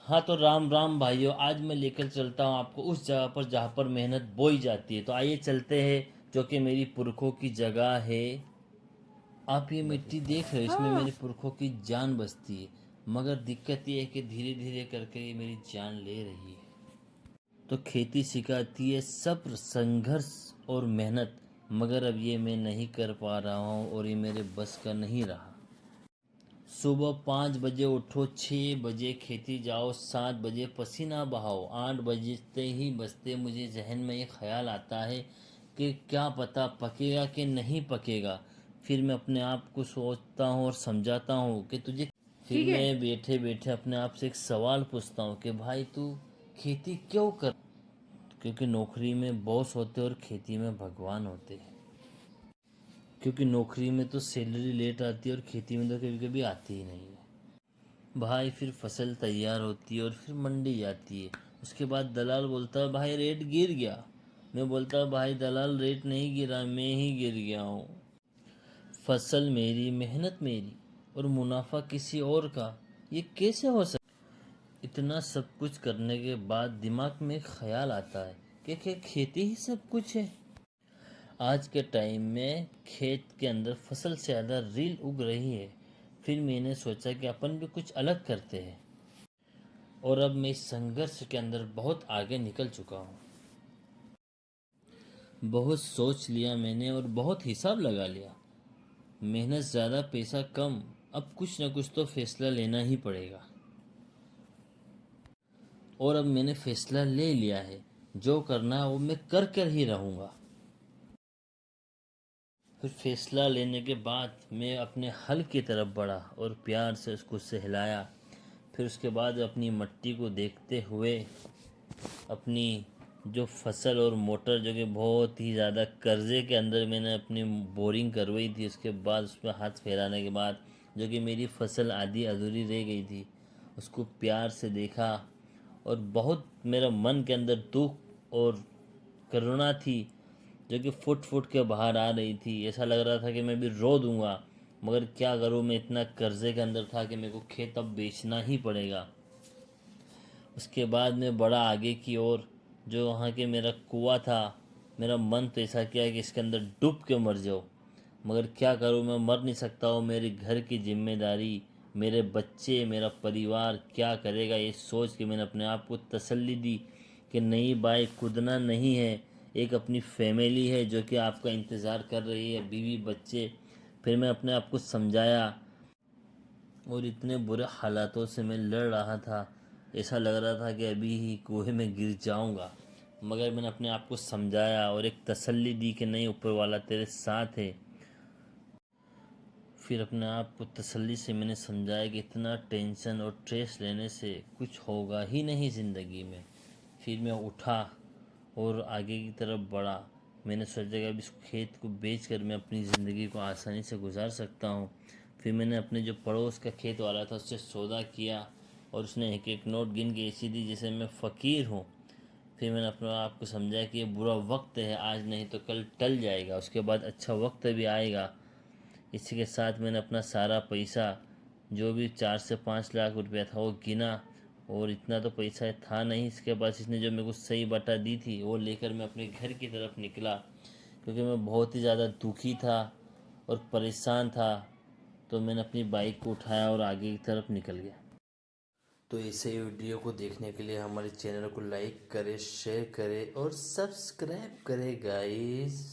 हाँ तो राम राम भाइयों, आज मैं लेकर चलता हूँ आपको उस जगह पर जहाँ पर मेहनत बोई जाती है। तो आइए चलते हैं, जो कि मेरी पुरखों की जगह है। आप ये मिट्टी देख रहे हो, इसमें मेरे पुरखों की जान बसती है। मगर दिक्कत ये है कि धीरे धीरे करके ये मेरी जान ले रही है। तो खेती सिखाती है सब्र, संघर्ष और मेहनत। मगर अब ये मैं नहीं कर पा रहा हूँ और ये मेरे बस का नहीं रहा। सुबह 5 बजे उठो, 6 बजे खेती जाओ, 7 बजे पसीना बहाओ, 8 बजते ही बजते मुझे जहन में ये ख्याल आता है कि क्या पता पकेगा कि नहीं पकेगा। फिर मैं अपने आप को सोचता हूँ और समझाता हूँ कि तुझे। फिर मैं बैठे बैठे अपने आप से एक सवाल पूछता हूँ कि भाई तू खेती क्यों कर। क्योंकि नौकरी में बॉस होते और खेती में भगवान होते हैं। क्योंकि नौकरी में तो सैलरी लेट आती है और खेती में तो कभी कभी आती ही नहीं है। भाई फिर फसल तैयार होती है और फिर मंडी जाती है। उसके बाद दलाल बोलता है भाई रेट गिर गया। मैं बोलता भाई दलाल रेट नहीं गिरा, मैं ही गिर गया हूँ। फसल मेरी, मेहनत मेरी और मुनाफा किसी और का, ये कैसे हो सकता। इतना सब कुछ करने के बाद दिमाग में एक ख्याल आता है कि क्या खेती ही सब कुछ है। आज के टाइम में खेत के अंदर फसल से ज़्यादा रील उग रही है। फिर मैंने सोचा कि अपन भी कुछ अलग करते हैं। और अब मैं इस संघर्ष के अंदर बहुत आगे निकल चुका हूँ। बहुत सोच लिया मैंने और बहुत हिसाब लगा लिया। मेहनत ज़्यादा, पैसा कम। अब कुछ न कुछ तो फैसला लेना ही पड़ेगा। और अब मैंने फैसला ले लिया है, जो करना है वो मैं कर कर ही रहूँगा। फिर फैसला लेने के बाद मैं अपने हल की तरफ बढ़ा और प्यार से उसको सहलाया। फिर उसके बाद अपनी मिट्टी को देखते हुए अपनी जो फसल और मोटर, जो कि बहुत ही ज़्यादा कर्जे के अंदर मैंने अपनी बोरिंग करवाई थी, उसके बाद उसमें हाथ फैलाने के बाद जो कि मेरी फसल आधी अधूरी रह गई थी, उसको प्यार से देखा। और बहुत मेरा मन के अंदर दुख और करुणा थी, जो कि फुट फुट के बाहर आ रही थी। ऐसा लग रहा था कि मैं भी रो दूंगा। मगर क्या करूं, मैं इतना कर्जे के अंदर था कि मेरे को खेत अब बेचना ही पड़ेगा। उसके बाद मैं बड़ा आगे की ओर, जो वहाँ के मेरा कुआं था, मेरा मन तो ऐसा किया कि इसके अंदर डूब के मर जाओ। मगर क्या करूँ, मैं मर नहीं सकता हूँ। मेरे घर की जिम्मेदारी, मेरे बच्चे, मेरा परिवार क्या करेगा, ये सोच के मैंने अपने आप को तसल्ली दी कि नहीं भाई, कूदना नहीं है। एक अपनी फैमिली है जो कि आपका इंतज़ार कर रही है, बीवी बच्चे। फिर मैं अपने आप को समझाया। और इतने बुरे हालातों से मैं लड़ रहा था, ऐसा लग रहा था कि अभी ही कुएं में गिर जाऊंगा। मगर मैंने अपने आप को समझाया और एक तसल्ली दी कि नहीं, ऊपर वाला तेरे साथ है। फिर अपने आप को तसल्ली से मैंने समझाया कि इतना टेंशन और स्ट्रेस लेने से कुछ होगा ही नहीं ज़िंदगी में। फिर मैं उठा और आगे की तरफ बढ़ा। मैंने सोचा कि अब इस खेत को बेच कर मैं अपनी ज़िंदगी को आसानी से गुजार सकता हूँ। फिर मैंने अपने जो पड़ोस का खेत वाला था उससे सौदा किया और उसने एक एक नोट गिन के ऐसी दी जैसे मैं फ़कीर हूँ। फिर मैंने अपने आप को समझाया कि ये बुरा वक्त है, आज नहीं तो कल टल जाएगा, उसके बाद अच्छा वक्त भी आएगा। इसी के साथ मैंने अपना सारा पैसा, जो भी 4 से 5 लाख रुपया था, वो गिना। और इतना तो पैसा था नहीं इसके पास, इसने जो मेरे को सही बटा दी थी वो लेकर मैं अपने घर की तरफ निकला। क्योंकि मैं बहुत ही ज़्यादा दुखी था और परेशान था। तो मैंने अपनी बाइक को उठाया और आगे की तरफ निकल गया। तो ऐसे ही वीडियो को देखने के लिए हमारे चैनल को लाइक करें, शेयर करें और सब्सक्राइब करें गाइस।